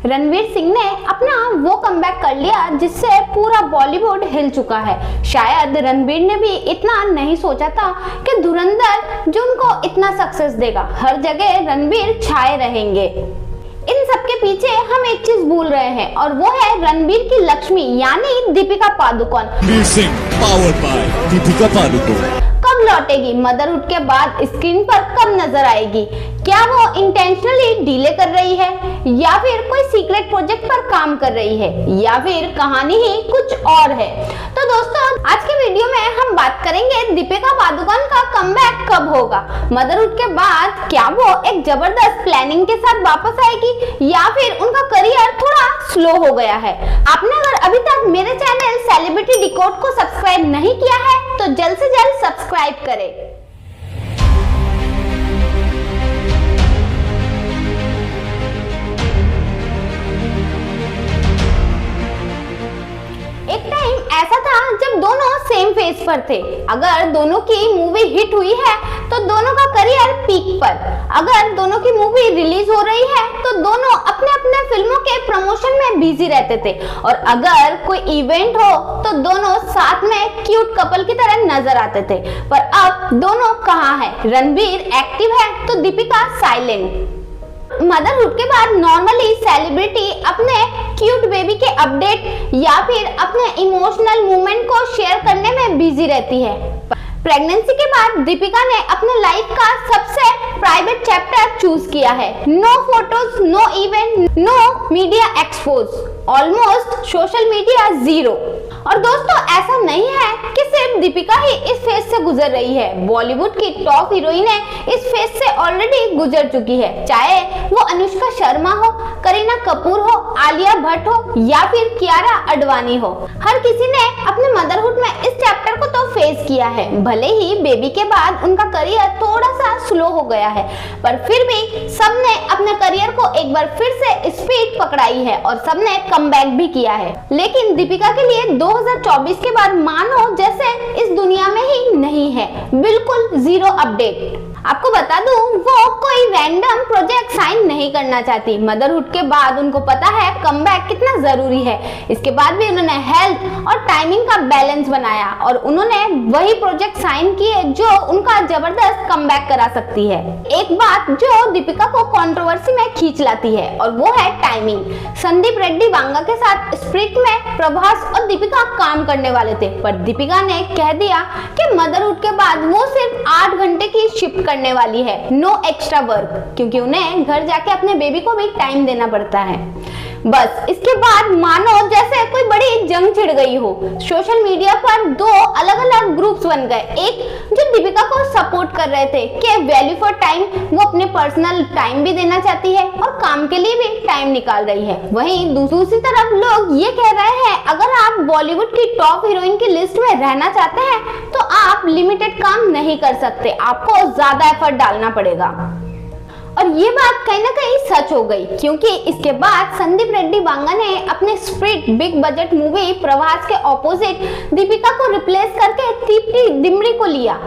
रणवीर सिंह ने अपना वो कमबैक कर लिया जिससे पूरा बॉलीवुड हिल चुका है। शायद रणवीर ने भी इतना नहीं सोचा था कि धुरंधर जो उनको इतना सक्सेस देगा। हर जगह रणवीर छाए रहेंगे। इन सब के पीछे हम एक चीज भूल रहे हैं और वो है रणवीर की लक्ष्मी यानी दीपिका पादुकोण। रणवीर सिंह पावर्ड बाय दीपिका पादुकोण कब लौटेगी? मदरहुड के बाद स्क्रीन पर कब नजर आएगी? क्या वो इंटेंशनली डिले कर रही है या फिर कोई सीक्रेट प्रोजेक्ट पर काम कर रही है या फिर कहानी ही कुछ और है? तो दोस्तों आज के वीडियो में हम बात करेंगे दीपिका पादुकोण का कमबैक कब होगा। मदरहुड के बाद क्या वो एक जबरदस्त प्लानिंग के साथ वापस आएगी या फिर उनका करियर थोड़ा स्लो हो गया है। आपने अगर अभी तक मेरे चैनल सेलिब्रिटी डिकोड को सब्सक्राइब नहीं किया है तो जल्द से जल्द सब्सक्राइब करें। एक टाइम ऐसा था जब दोनों सेम फेज पर थे। अगर दोनों की मूवी हिट हुई है तो दोनों का करियर पीक पर। अगर दोनों की मूवी रिलीज हो रही है तो दोनों अपने अपने फिल्मों के प्रमोशन में बिजी रहते थे और अगर कोई इवेंट हो तो दोनों साथ में क्यूट कपल की तरह नजर आते थे। पर अब दोनों कहाँ है? रणवीर एक्टिव है तो दीपिका साइलेंट। मदरहुड के बाद नॉर्मली सेलिब्रिटी अपने क्यूट बेबी के अपडेट या फिर अपने इमोशनल मोमेंट को शेयर करने में बिजी रहती है। प्रेगनेंसी के बाद दीपिका ने अपने लाइफ का सबसे प्राइवेट चैप्टर चूज किया है। No photos, no event, no media expose, almost social media zero. और दोस्तों ऐसा नहीं है कि सिर्फ दीपिका ही इस फेज से गुजर रही है। बॉलीवुड की टॉप हीरोइनें इस फेज से ऑलरेडी गुजर चुकी है। चाहे वो अनुष्का शर्मा हो, करीना कपूर हो, आलिया भट्ट हो या फिर कियारा आडवाणी हो, हर किसी ने अपने मदरहुड में इस चैप्टर को तो फेस किया है। भले ही बेबी के बाद उनका करियर थोड़ा सा स्लो हो गया है पर फिर भी सबने अपने करियर को एक बार फिर से स्पीड पकड़ाई है और सबने कमबैक भी किया है। लेकिन दीपिका के लिए 2024 के बाद मानो जैसे इस दुनिया में ही नहीं है, बिल्कुल जीरो अपडेट। आपको बता दूं वो कोई रैंडम प्रोजेक्ट साइन नहीं करना चाहती। मदरहुड के बाद उनको पता है कमबैक कितना जरूरी है। इसके बाद भी उन्होंने हेल्थ और टाइमिंग का बैलेंस बनाया और उन्होंने वही प्रोजेक्ट साइन किए जो उनका जबरदस्त कमबैक करा सकती है। एक बात जो दीपिका को कंट्रोवर्सी में खींच लाती है और वो है टाइमिंग। संदीप रेड्डी वांगा के साथ स्प्रिट में प्रभास और दीपिका काम करने वाले थे पर दीपिका ने कह दिया कि मदरहुड के बाद वो सिर्फ 8 घंटे की शिफ्ट करने वाली है, नो एक्स्ट्रा वर्क, क्योंकि उन्हें घर जाके अपने बेबी को भी टाइम देना पड़ता है। बस इसके बाद मानो जैसे कोई बड़ी जंग छिड़ गई हो। सोशल मीडिया पर 2 अलग अलग ग्रुप्स बन गए। एक जो दीपिका को सपोर्ट कर रहे थे कि वैल्यू फॉर टाइम, वो अपने पर्सनल टाइम भी देना चाहती है और काम के लिए भी टाइम निकाल रही है। वहीं दूसरी तरफ लोग ये कह रहे हैं अगर आप बॉलीवुड की टॉप हीरोइन की लिस्ट में रहना चाहते हैं तो आप लिमिटेड काम नहीं कर सकते, आपको ज्यादा एफर्ट डालना पड़ेगा। और ये बात कहीं ना कहीं सच हो गई क्योंकि इसके बाद संदीप रेड्डी वांगा ने अपने spirit big budget movie Prabhas के ऑपोजिट दीपिका को रिप्लेस करके दीप्ति दिमड़ी को लिया।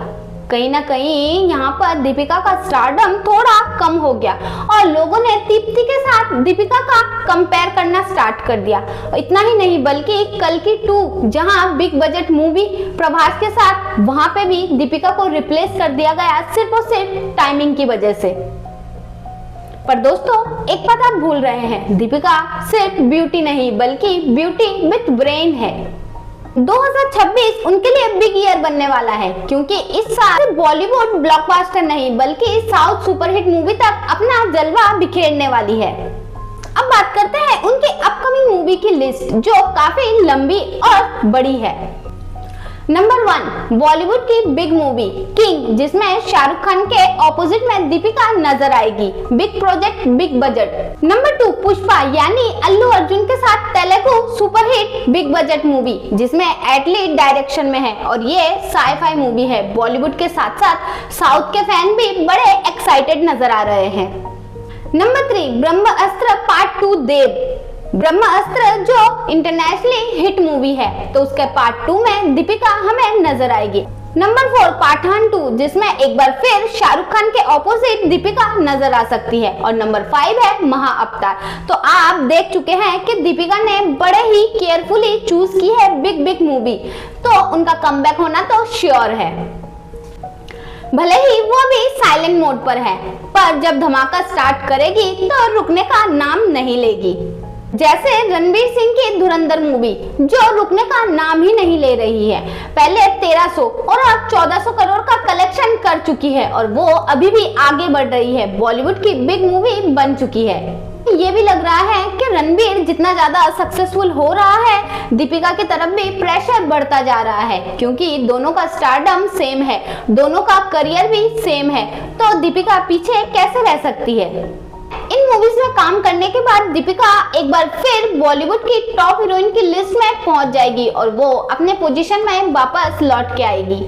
कहीं ना कहीं यहाँ पर दीपिका का स्टारडम थोड़ा कम हो गया और लोगों ने दीप्ति के साथ दीपिका का कंपेयर करना स्टार्ट कर दिया। इतना ही नहीं बल्कि कल्कि 2 जहाँ बिग बजट मूवी प्रभास के साथ, वहां पे भी दीपिका को रिप्लेस कर दिया गया सिर्फ और सिर्फ टाइमिंग की वजह से। पर दोस्तों एक बात आप भूल रहे हैं, दीपिका सिर्फ ब्यूटी नहीं बल्कि ब्यूटी विथ ब्रेन है। 2026 उनके लिए बिग ईयर बनने वाला है क्योंकि इस साल बॉलीवुड ब्लॉकबस्टर नहीं बल्कि साउथ सुपरहिट मूवी तक अपना जलवा बिखेरने वाली है। अब बात करते हैं उनकी अपकमिंग मूवी की लिस्ट जो काफी लंबी और बड़ी है। नंबर 1 बॉलीवुड की बिग मूवी किंग, जिसमें शाहरुख खान के ऑपोजिट में दीपिका नजर आएगी। Big project, big budget. Number 2 Pushpa यानी अल्लू अर्जुन के साथ Telugu superhit big budget movie जिसमें एटली डायरेक्शन में है और ये साई-फाई मूवी है। बॉलीवुड के साथ साथ साउथ के फैन भी बड़े एक्साइटेड नजर आ रहे हैं। नंबर 3 ब्रह्मास्त्र पार्ट 2 देव। ब्रह्मास्त्र जो इंटरनेशनली हिट मूवी है तो उसके पार्ट 2 में दीपिका हमें नजर आएगी। नंबर 4 पठान 2, जिसमें एक बार फिर शाहरुख खान के ऑपोजिट दीपिका नजर आ सकती है। और नंबर 5 है महाअवतार। तो आप देख चुके हैं कि दीपिका ने बड़े ही केयरफुली चूज की है बिग बिग मूवी, तो उनका कमबैक होना तो श्योर है। भले ही वो भी साइलेंट मोड पर है, पर जब धमाका स्टार्ट करेगी तो रुकने का नाम नहीं लेगी। जैसे रणवीर सिंह की धुरंधर मूवी, जो रुकने का नाम ही नहीं ले रही है। पहले 1300 और अब 1400 करोड़ का कलेक्शन कर चुकी है और वो अभी भी आगे बढ़ रही है, बॉलीवुड की बिग मूवी बन चुकी है। ये भी लग रहा है कि रणवीर जितना ज्यादा सक्सेसफुल हो रहा है, दीपिका की तरफ भी प्रेशर बढ़ता जा रहा है, क्योंकि दोनों का स्टारडम सेम है, दोनों का करियर भी सेम है, तो दीपिका पीछे कैसे रह सकती है। इन मूवीज में काम करने के बाद दीपिका एक बार फिर बॉलीवुड की टॉप हीरोइन की लिस्ट में पहुंच जाएगी और वो अपने पोजीशन में वापस लौट के आएगी।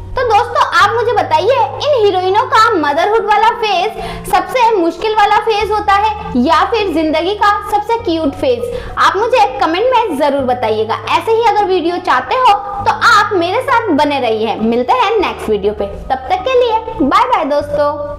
तो दोस्तों, आप मुझे बताइए, इन हीरोइनों का मदरहुड वाला फेज सबसे मुश्किल वाला फेज होता है या फिर जिंदगी का सबसे क्यूट फेज? आप मुझे कमेंट में जरूर बताइएगा। ऐसे ही अगर वीडियो चाहते हो तो आप मेरे साथ बने रहिए। मिलते हैं नेक्स्ट वीडियो पे, तब तक के लिए बाय बाय दोस्तों।